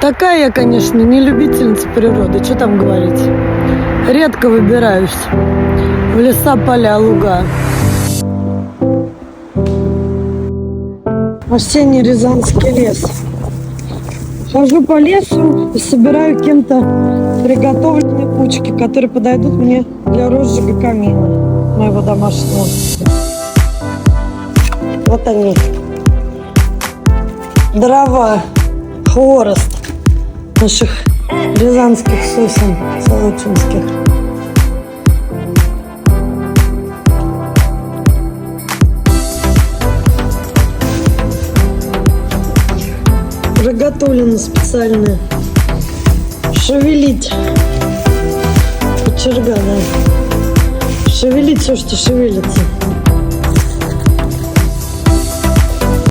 Такая я, конечно, не любительница природы, что там говорить. Редко выбираюсь в леса, поля, луга. Осенний Рязанский лес. Хожу по лесу и собираю кем-то приготовленные кучки, которые подойдут мне для розжига камина моего домашнего. Вот они. Дрова, хворост наших рязанских сосен, солочинских. Приготовлено специально шевелить кочерга, да. Шевелить все, что шевелится.